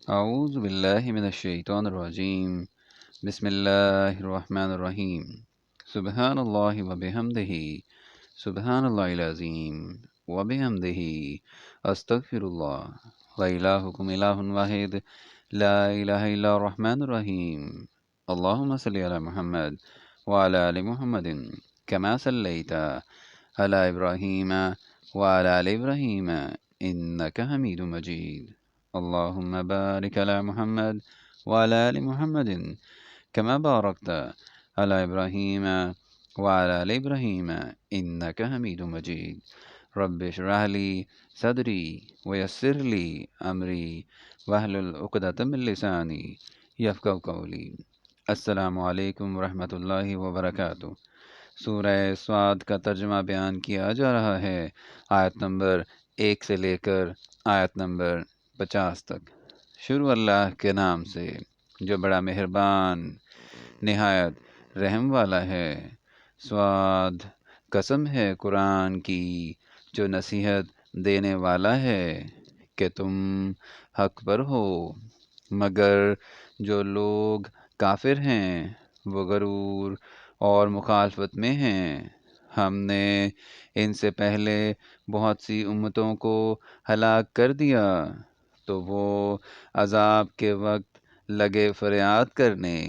أعوذ بالله من الشيطان الرجيم بسم الله الرحمن الرحيم سبحان الله وبحمده سبحان الله العظيم وبحمده أستغفر الله لا إلهكم إله واحد لا إله إلا الرحمن الرحيم اللهم صل على محمد وعلى آل محمد كما صليت على إبراهيم وعلى آل إبراهيم إنك حميد مجيد اللهم بارك على محمد وعلى آل محمد كما باركت على إبراهيم وعلى آل إبراهيم إنك حميد مجيد رب اشرح لي صدري ويسر لي أمري واحلل عقدة من لساني يفقهوا قولي السلام علیکم ورحمۃ اللہ وبرکاتہ۔ سورہ سعاد کا ترجمہ بیان کیا جا رہا ہے، آیت نمبر 1 سے لے کر آیت نمبر 50 تک۔ شروع اللہ کے نام سے جو بڑا مہربان نہایت رحم والا ہے۔ سعاد، قسم ہے قرآن کی جو نصیحت دینے والا ہے کہ تم حق پر ہو، مگر جو لوگ کافر ہیں وہ غرور اور مخالفت میں ہیں۔ ہم نے ان سے پہلے بہت سی امتوں کو ہلاک کر دیا تو وہ عذاب کے وقت لگے فریاد کرنے،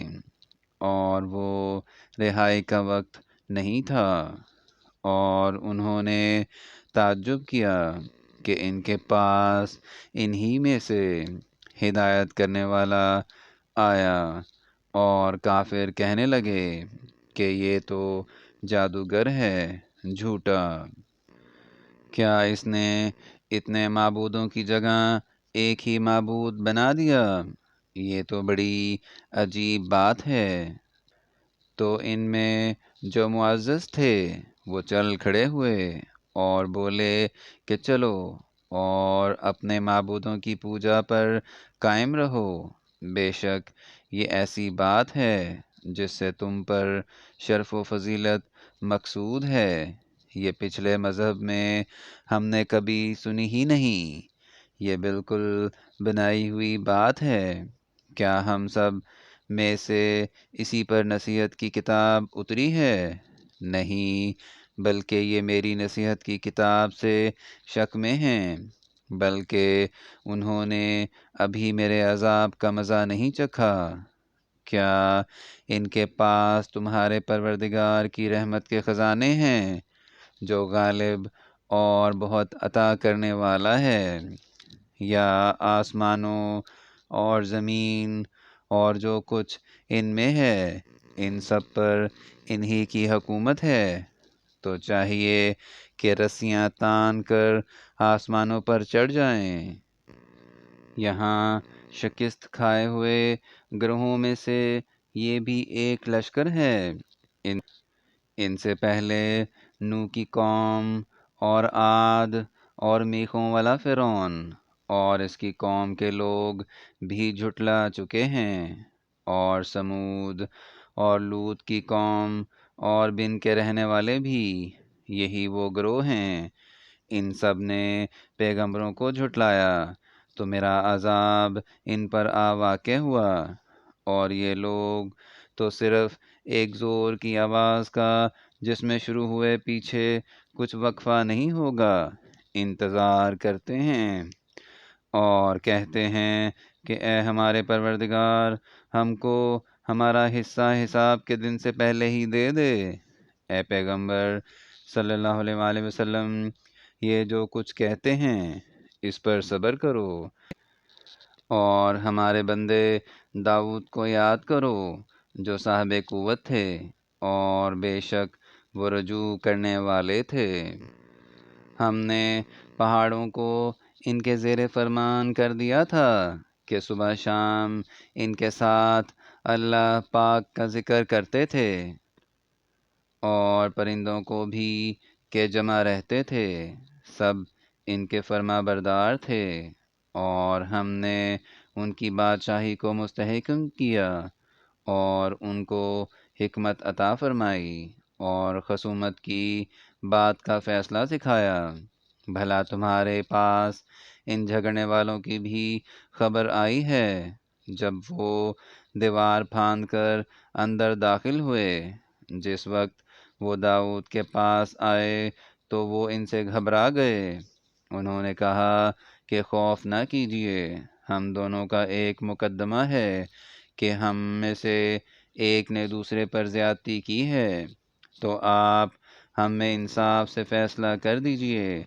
اور وہ رہائی کا وقت نہیں تھا، اور انہوں نے تعجب کیا کہ ان کے پاس انہی میں سے ہدایت کرنے والا آیا، اور کافر کہنے لگے کہ یہ تو جادوگر ہے، جھوٹا۔ کیا اس نے اتنے معبودوں کی جگہ ایک ہی معبود بنا دیا؟ یہ تو بڑی عجیب بات ہے۔ تو ان میں جو معزز تھے وہ چل کھڑے ہوئے اور بولے کہ چلو اور اپنے معبودوں کی پوجا پر قائم رہو، بے شک یہ ایسی بات ہے جس سے تم پر شرف و فضیلت مقصود ہے، یہ پچھلے مذہب میں ہم نے کبھی سنی ہی نہیں، یہ بالکل بنائی ہوئی بات ہے۔ کیا ہم سب میں سے اسی پر نصیحت کی کتاب اتری ہے؟ نہیں، بلکہ یہ میری نصیحت کی کتاب سے شک میں ہیں، بلکہ انہوں نے ابھی میرے عذاب کا مزہ نہیں چکھا۔ کیا ان کے پاس تمہارے پروردگار کی رحمت کے خزانے ہیں جو غالب اور بہت عطا کرنے والا ہے؟ یا آسمانوں اور زمین اور جو کچھ ان میں ہے، ان سب پر انہی کی حکومت ہے؟ تو چاہیے کہ رسیاں تان کر آسمانوں پر چڑھ جائیں۔ یہاں شکست کھائے ہوئے گروہوں میں سے یہ بھی ایک لشکر ہے۔ ان سے پہلے نوح کی قوم اور عاد اور میخوں والا فرعون اور اس کی قوم کے لوگ بھی جھٹلا چکے ہیں، اور سمود اور لوط کی قوم اور بن کے رہنے والے بھی، یہی وہ گروہ ہیں۔ ان سب نے پیغمبروں کو جھٹلایا تو میرا عذاب ان پر آ واقع ہوا، اور یہ لوگ تو صرف ایک زور کی آواز کا جس میں شروع ہوئے پیچھے کچھ وقفہ نہیں ہوگا انتظار کرتے ہیں، اور کہتے ہیں کہ اے ہمارے پروردگار، ہم کو ہمارا حصہ حساب کے دن سے پہلے ہی دے دے۔ اے پیغمبر صلی اللہ علیہ وآلہ وسلم، یہ جو کچھ کہتے ہیں اس پر صبر کرو، اور ہمارے بندے داؤد کو یاد کرو جو صاحب قوت تھے، اور بے شک وہ رجوع کرنے والے تھے۔ ہم نے پہاڑوں کو ان کے زیر فرمان کر دیا تھا کہ صبح شام ان کے ساتھ اللہ پاک کا ذکر کرتے تھے، اور پرندوں کو بھی کہ جمع رہتے تھے، سب ان کے فرما بردار تھے، اور ہم نے ان کی بادشاہی کو مستحکم کیا، اور ان کو حکمت عطا فرمائی، اور خصومت کی بات کا فیصلہ سکھایا۔ بھلا تمہارے پاس ان جھگڑنے والوں کی بھی خبر آئی ہے جب وہ دیوار پھاند کر اندر داخل ہوئے؟ جس وقت وہ داؤد کے پاس آئے تو وہ ان سے گھبرا گئے۔ انہوں نے کہا کہ خوف نہ کیجیے، ہم دونوں کا ایک مقدمہ ہے کہ ہم میں سے ایک نے دوسرے پر زیادتی کی ہے، تو آپ ہم میں انصاف سے فیصلہ کر دیجیے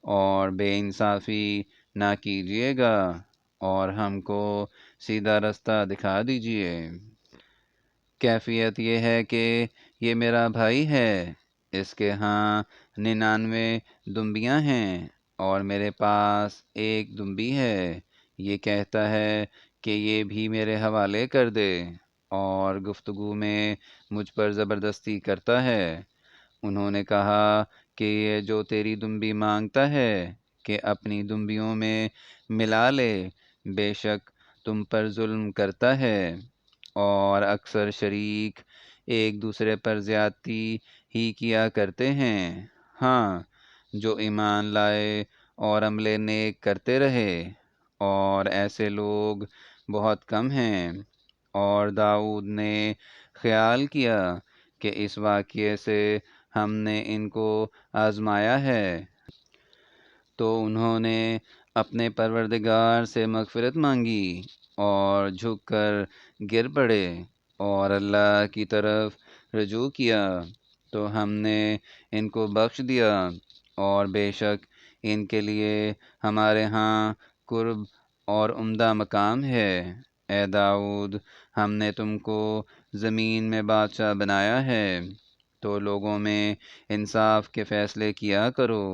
اور بے انصافی نہ کیجیے گا اور ہم کو سیدھا رستہ دکھا دیجیے۔ کیفیت یہ ہے کہ یہ میرا بھائی ہے، اس کے ہاں 99 دمبیاں ہیں اور میرے پاس ایک دمبی ہے۔ یہ کہتا ہے کہ یہ بھی میرے حوالے کر دے اور گفتگو میں مجھ پر زبردستی کرتا ہے۔ انہوں نے کہا کہ یہ جو تیری دمبی مانگتا ہے کہ اپنی دمبیوں میں ملا لے، بے شک تم پر ظلم کرتا ہے، اور اکثر شریک ایک دوسرے پر زیادتی ہی کیا کرتے ہیں۔ ہاں، جو ایمان لائے اور عمل نیک کرتے رہے، اور ایسے لوگ بہت کم ہیں۔ اور داؤد نے خیال کیا کہ اس واقعے سے ہم نے ان کو آزمایا ہے، تو انہوں نے اپنے پروردگار سے مغفرت مانگی اور جھک کر گر پڑے اور اللہ کی طرف رجوع کیا، تو ہم نے ان کو بخش دیا، اور بے شک ان کے لیے ہمارے ہاں قرب اور عمدہ مقام ہے۔ اے داؤد، ہم نے تم کو زمین میں بادشاہ بنایا ہے، تو لوگوں میں انصاف کے فیصلے کیا کرو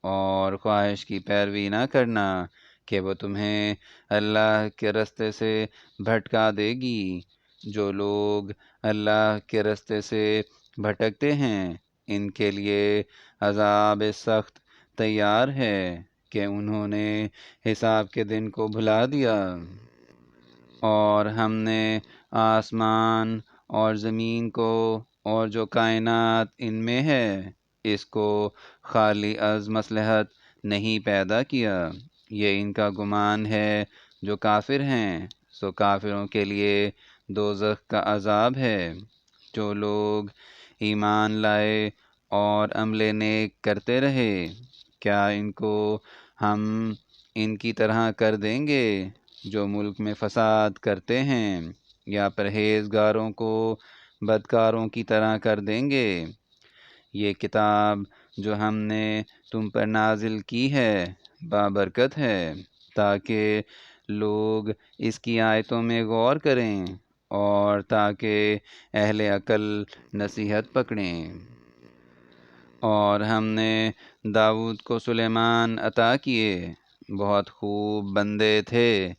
اور خواہش کی پیروی نہ کرنا کہ وہ تمہیں اللہ کے رستے سے بھٹکا دے گی۔ جو لوگ اللہ کے رستے سے بھٹکتے ہیں، ان کے لیے عذاب سخت تیار ہے کہ انہوں نے حساب کے دن کو بھلا دیا۔ اور ہم نے آسمان اور زمین کو اور جو کائنات ان میں ہے، اس کو خالی از مصلحت نہیں پیدا کیا۔ یہ ان کا گمان ہے جو کافر ہیں، سو کافروں کے لیے دوزخ کا عذاب ہے۔ جو لوگ ایمان لائے اور عمل نیک کرتے رہے، کیا ان کو ہم ان کی طرح کر دیں گے جو ملک میں فساد کرتے ہیں، یا پرہیزگاروں کو بدکاروں کی طرح کر دیں گے؟ یہ کتاب جو ہم نے تم پر نازل کی ہے بابرکت ہے، تاکہ لوگ اس کی آیتوں میں غور کریں اور تاکہ اہل عقل نصیحت پکڑیں۔ اور ہم نے داؤد کو سلیمان عطا کیے، بہت خوب بندے تھے،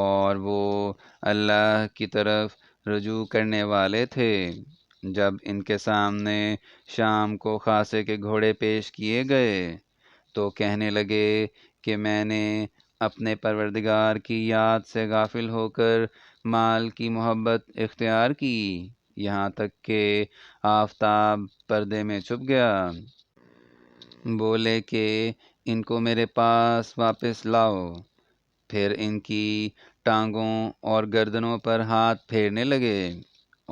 اور وہ اللہ کی طرف رجوع کرنے والے تھے۔ جب ان کے سامنے شام کو خاصے کے گھوڑے پیش کیے گئے، تو کہنے لگے کہ میں نے اپنے پروردگار کی یاد سے غافل ہو کر مال کی محبت اختیار کی، یہاں تک کہ آفتاب پردے میں چھپ گیا۔ بولے کہ ان کو میرے پاس واپس لاؤ۔ پھر ان کی ٹانگوں اور گردنوں پر ہاتھ پھیرنے لگے،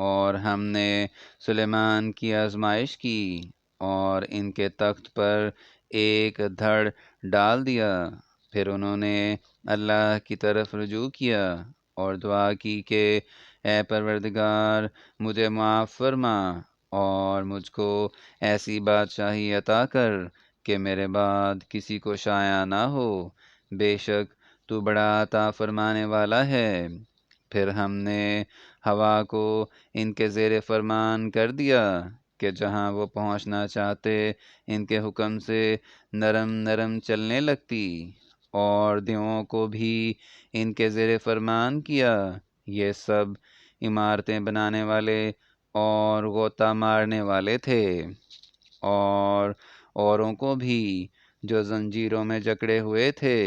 اور ہم نے سلیمان کی آزمائش کی اور ان کے تخت پر ایک دھڑ ڈال دیا۔ پھر انہوں نے اللہ کی طرف رجوع کیا اور دعا کی کہ اے پروردگار، مجھے معاف فرما اور مجھ کو ایسی بادشاہی عطا کر کہ میرے بعد کسی کو شایع نہ ہو، بے شک تو بڑا عطا فرمانے والا ہے۔ پھر ہم نے ہوا کو ان کے زیر فرمان کر دیا کہ جہاں وہ پہنچنا چاہتے ان کے حکم سے نرم نرم چلنے لگتی، اور دیووں کو بھی ان کے زیر فرمان کیا۔ یہ سب عمارتیں بنانے والے اور غوطہ مارنے والے تھے، اور اوروں کو بھی جو زنجیروں میں جکڑے ہوئے تھے۔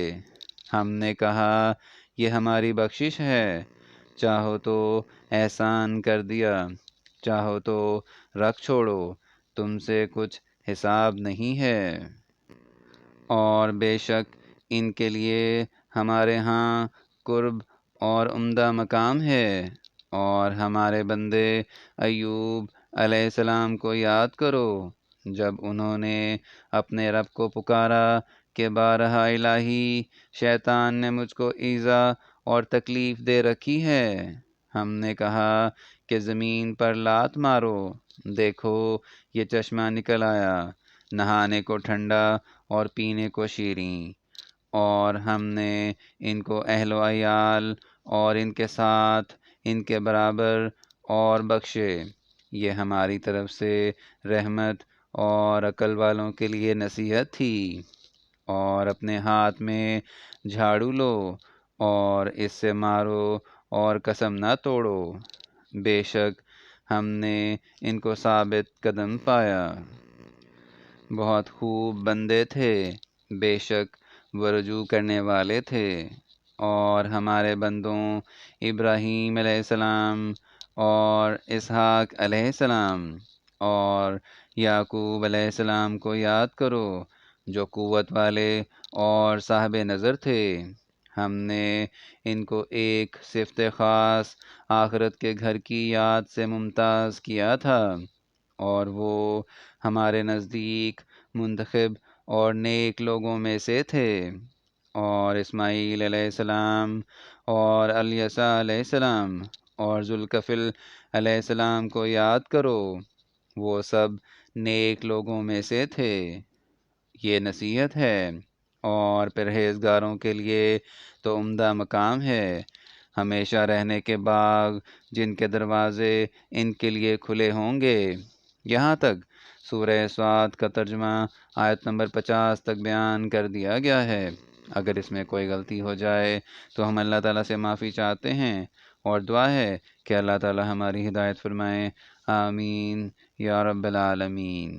ہم نے کہا یہ ہماری بخشش ہے، چاہو تو احسان کر دیا، چاہو تو رکھ چھوڑو، تم سے کچھ حساب نہیں ہے۔ اور بے شک ان کے لیے ہمارے ہاں قرب اور عمدہ مقام ہے۔ اور ہمارے بندے ایوب علیہ السلام کو یاد کرو، جب انہوں نے اپنے رب کو پکارا کہ بارہا الہی، شیطان نے مجھ کو ایذا اور تکلیف دے رکھی ہے۔ ہم نے کہا کہ زمین پر لات مارو، دیکھو یہ چشمہ نکل آیا، نہانے کو ٹھنڈا اور پینے کو شیریں۔ اور ہم نے ان کو اہل و عیال اور ان کے ساتھ ان کے برابر اور بخشے۔ یہ ہماری طرف سے رحمت اور عقل والوں کے لیے نصیحت تھی۔ اور اپنے ہاتھ میں جھاڑو لو اور اس سے مارو اور قسم نہ توڑو، بے شک ہم نے ان کو ثابت قدم پایا۔ بہت خوب بندے تھے، بے شک وہ رجوع کرنے والے تھے۔ اور ہمارے بندوں ابراہیم علیہ السلام اور اسحاق علیہ السلام اور یعقوب علیہ السلام کو یاد کرو، جو قوت والے اور صاحب نظر تھے۔ ہم نے ان کو ایک صفت خاص آخرت کے گھر کی یاد سے ممتاز کیا تھا، اور وہ ہمارے نزدیک منتخب اور نیک لوگوں میں سے تھے۔ اور اسماعیل علیہ السلام اور الیسع علیہ السلام اور ذوالکفل علیہ السلام کو یاد کرو، وہ سب نیک لوگوں میں سے تھے۔ یہ نصیحت ہے، اور پرہیزگاروں کے لیے تو عمدہ مقام ہے، ہمیشہ رہنے کے باغ جن کے دروازے ان کے لیے کھلے ہوں گے۔ یہاں تک سورہ سعد کا ترجمہ آیت نمبر 50 تک بیان کر دیا گیا ہے۔ اگر اس میں کوئی غلطی ہو جائے تو ہم اللہ تعالیٰ سے معافی چاہتے ہیں، اور دعا ہے کہ اللہ تعالیٰ ہماری ہدایت فرمائے۔ آمین یا رب العالمین۔